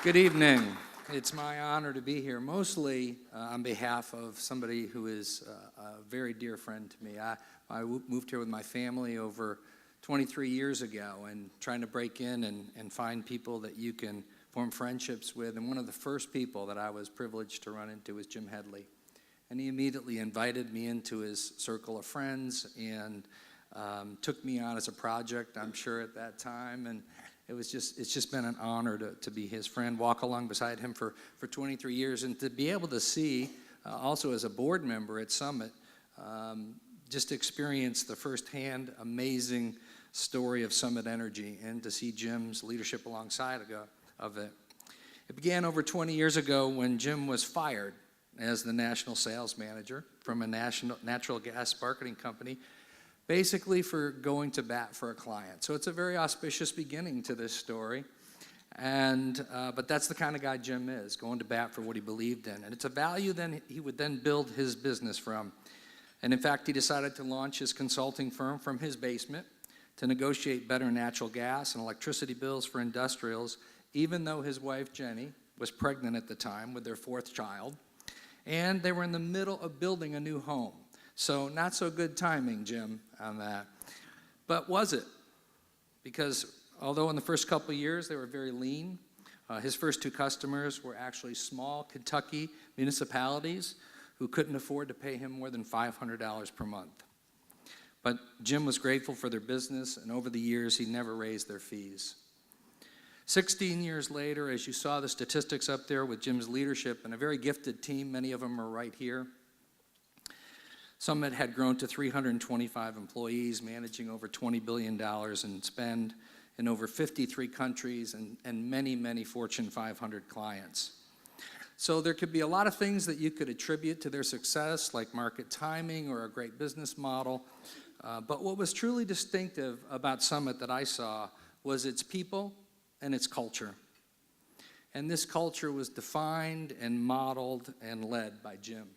Good evening. It's my honor to be here, mostly on behalf of somebody who is a very dear friend to me. I moved here with my family over 23 years ago and trying to break in and find people that you can form friendships with. And one of the first people that I was privileged to run into was Jim Headlee. And he immediately invited me into his circle of friends and took me on as a project, I'm sure, at that time. And it's just been an honor to be his friend, walk along beside him for 23 years, and to be able to see, also as a board member at Summit, just experience the firsthand amazing story of Summit Energy and to see Jim's leadership alongside of it. It began over 20 years ago when Jim was fired as the national sales manager from a natural gas marketing company, basically for going to bat for a client. So it's a very auspicious beginning to this story. But that's the kind of guy Jim is, going to bat for what he believed in. And it's a value then he would then build his business from. And in fact, he decided to launch his consulting firm from his basement to negotiate better natural gas and electricity bills for industrials, even though his wife, Jenny, was pregnant at the time with their fourth child. And they were in the middle of building a new home. So not so good timing, Jim, on that. But was it? Because although in the first couple of years they were very lean, his first two customers were actually small Kentucky municipalities who couldn't afford to pay him more than $500 per month. But Jim was grateful for their business, and over the years he never raised their fees. 16 years later, as you saw the statistics up there with Jim's leadership and a very gifted team, many of them are right here, Summit had grown to 325 employees, managing over $20 billion in spend in over 53 countries and many, many Fortune 500 clients. So there could be a lot of things that you could attribute to their success, like market timing or a great business model. But what was truly distinctive about Summit that I saw was its people and its culture. And this culture was defined and modeled and led by Jim.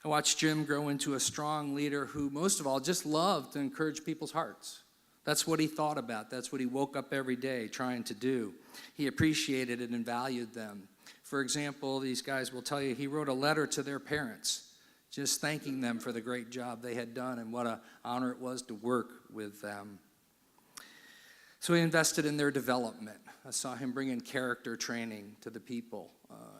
I watched Jim grow into a strong leader who, most of all, just loved to encourage people's hearts. That's what he thought about. That's what he woke up every day trying to do. He appreciated it and valued them. For example, these guys will tell you he wrote a letter to their parents, just thanking them for the great job they had done and what an honor it was to work with them. So he invested in their development. I saw him bring in character training to the people,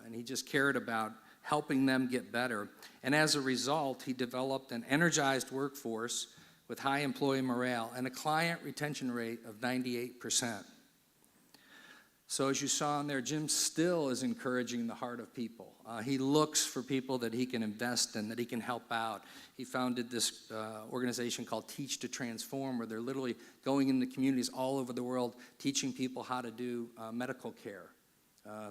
and he just cared about helping them get better. And as a result, he developed an energized workforce with high employee morale and a client retention rate of 98%. So as you saw in there, Jim still is encouraging the heart of people. He looks for people that he can invest in, that he can help out. He founded this organization called Teach to Transform, where they're literally going into communities all over the world, teaching people how to do medical care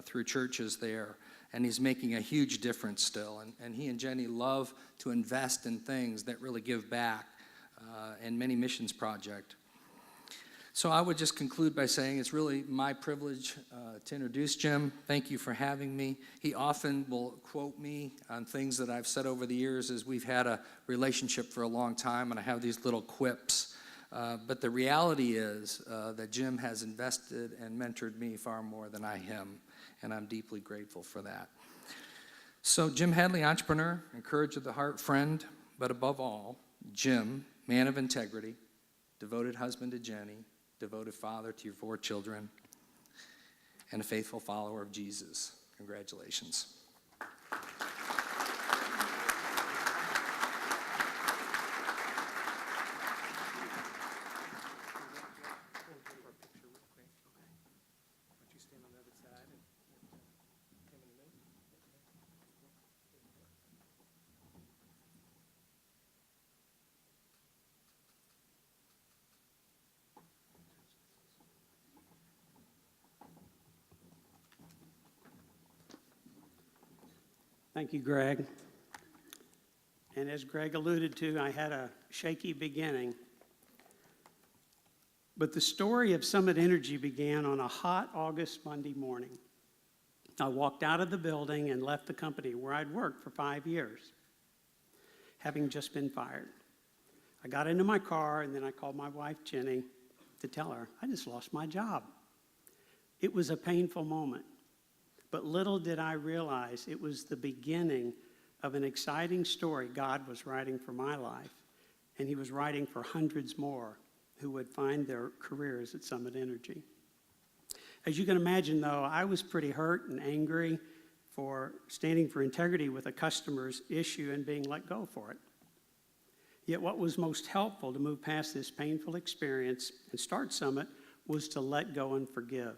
through churches there. And he's making a huge difference still. And he and Jenny love to invest in things that really give back, and many missions project. So I would just conclude by saying it's really my privilege to introduce Jim. Thank you for having me. He often will quote me on things that I've said over the years, as we've had a relationship for a long time, and I have these little quips. But the reality is that Jim has invested and mentored me far more than I him, and I'm deeply grateful for that. So Jim Headlee, entrepreneur, encourager of the heart, friend, but above all, Jim, man of integrity, devoted husband to Jenny, devoted father to your 4 children, and a faithful follower of Jesus. Congratulations. Thank you, Greg. And as Greg alluded to, I had a shaky beginning. But the story of Summit Energy began on a hot August Monday morning. I walked out of the building and left the company where I'd worked for 5 years, having just been fired. I got into my car, and then I called my wife, Jenny, to tell her I just lost my job. It was a painful moment, but little did I realize it was the beginning of an exciting story God was writing for my life, and he was writing for hundreds more who would find their careers at Summit Energy. As you can imagine, though, I was pretty hurt and angry for standing for integrity with a customer's issue and being let go for it. Yet what was most helpful to move past this painful experience and start Summit was to let go and forgive.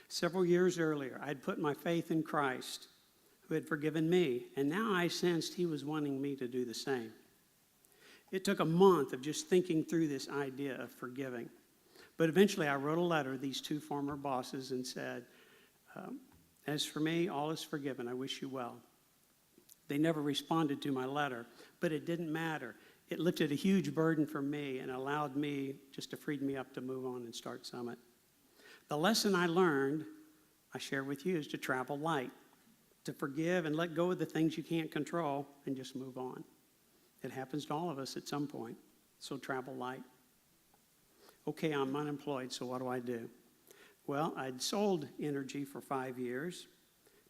Several years earlier, I'd put my faith in Christ, who had forgiven me, and now I sensed he was wanting me to do the same. It took a month of just thinking through this idea of forgiving. But eventually I wrote a letter to these two former bosses and said, as for me, all is forgiven. I wish you well. They never responded to my letter, but it didn't matter. It lifted a huge burden from me and allowed me, just to freed me up to move on and start Summit. The lesson I learned, I share with you, is to travel light, to forgive and let go of the things you can't control and just move on. It happens to all of us at some point, so travel light. Okay, I'm unemployed, so what do? Well, I'd sold energy for 5 years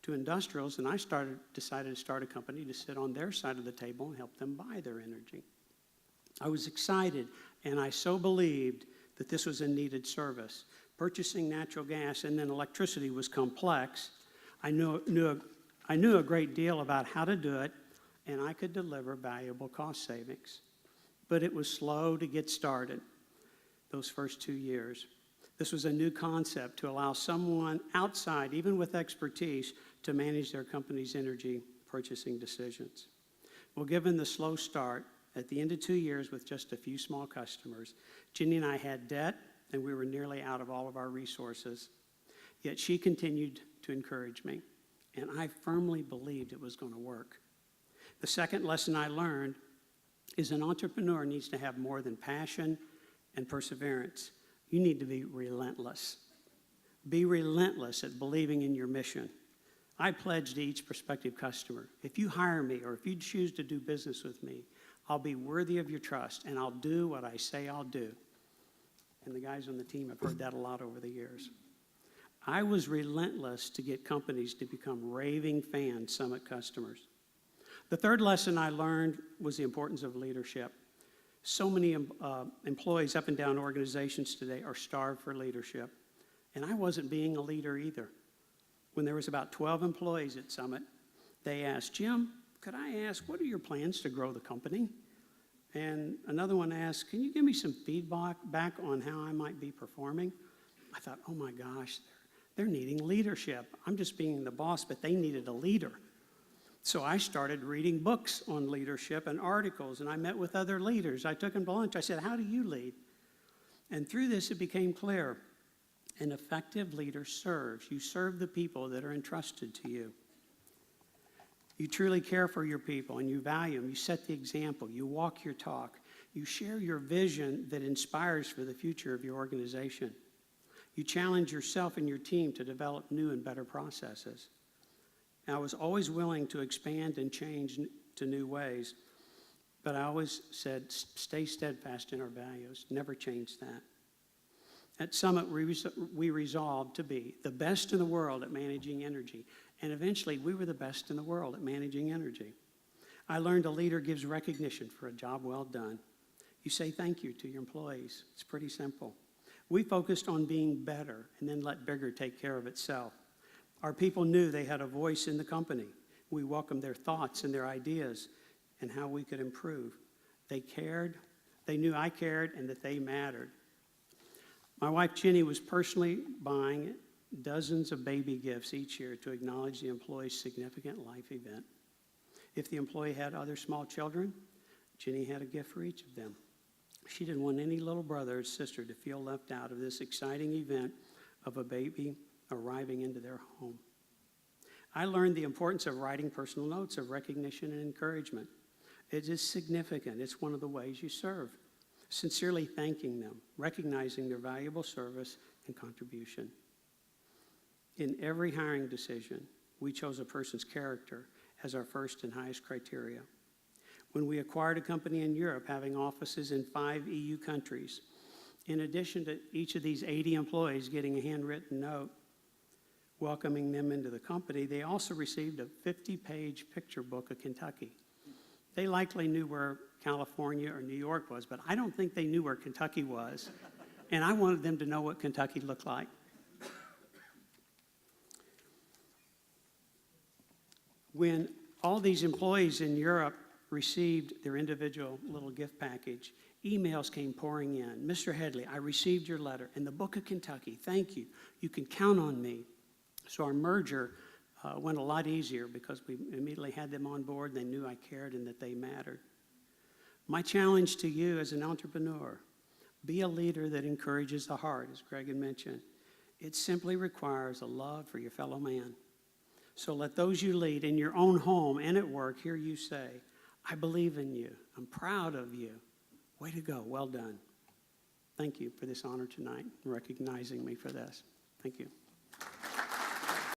to industrials, and I decided to start a company to sit on their side of the table and help them buy their energy. I was excited, and I so believed that this was a needed service. Purchasing natural gas and then electricity was complex. I knew a great deal about how to do it, and I could deliver valuable cost savings. But it was slow to get started those first 2 years. This was a new concept to allow someone outside, even with expertise, to manage their company's energy purchasing decisions. Well, given the slow start, at the end of 2 years with just a few small customers, Jenny and I had debt, and we were nearly out of all of our resources. Yet she continued to encourage me, and I firmly believed it was going to work. The second lesson I learned is an entrepreneur needs to have more than passion and perseverance. You need to be relentless. Be relentless at believing in your mission. I pledge to each prospective customer, if you hire me or if you choose to do business with me, I'll be worthy of your trust and I'll do what I say I'll do. And the guys on the team have heard that a lot over the years. I was relentless to get companies to become raving fan Summit customers. The third lesson I learned was the importance of leadership. So many employees up and down organizations today are starved for leadership. And I wasn't being a leader either. When there was about 12 employees at Summit, they asked, Jim, could I ask, what are your plans to grow the company? And another one asked, can you give me some feedback back on how I might be performing? I thought, oh my gosh, they're needing leadership. I'm just being the boss, but they needed a leader. So I started reading books on leadership and articles, and I met with other leaders. I took them to lunch. I said, how do you lead? And through this, it became clear. An effective leader serves. You serve the people that are entrusted to you. You truly care for your people, and you value them. You set the example. You walk your talk. You share your vision that inspires for the future of your organization. You challenge yourself and your team to develop new and better processes. I was always willing to expand and change to new ways, but I always said, stay steadfast in our values. Never change that. At Summit, we resolved to be the best in the world at managing energy, and eventually we were the best in the world at managing energy. I learned a leader gives recognition for a job well done. You say thank you to your employees. It's pretty simple. We focused on being better and then let bigger take care of itself. Our people knew they had a voice in the company. We welcomed their thoughts and their ideas and how we could improve. They cared. They knew I cared and that they mattered. My wife, Jenny, was personally buying dozens of baby gifts each year to acknowledge the employee's significant life event. If the employee had other small children, Jenny had a gift for each of them. She didn't want any little brother or sister to feel left out of this exciting event of a baby arriving into their home. I learned the importance of writing personal notes of recognition and encouragement. It is significant. It's one of the ways you serve. Sincerely thanking them, recognizing their valuable service and contribution. In every hiring decision, we chose a person's character as our first and highest criteria. When we acquired a company in Europe having offices in 5 EU countries, In addition to each of these 80 employees getting a handwritten note welcoming them into the company, they also received a 50-page picture book of Kentucky. They likely knew where California or New York was, but I don't think they knew where Kentucky was. And I wanted them to know what Kentucky looked like. When all these employees in Europe received their individual little gift package, emails came pouring in. Mr. Headlee, I received your letter and the book of Kentucky. Thank you. You can count on me. So our merger went a lot easier because we immediately had them on board. They knew I cared and that they mattered. My challenge to you as an entrepreneur, be a leader that encourages the heart, as Greg had mentioned. It simply requires a love for your fellow man. So let those you lead in your own home and at work hear you say, I believe in you. I'm proud of you. Way to go. Well done. Thank you for this honor tonight and recognizing me for this. Thank you.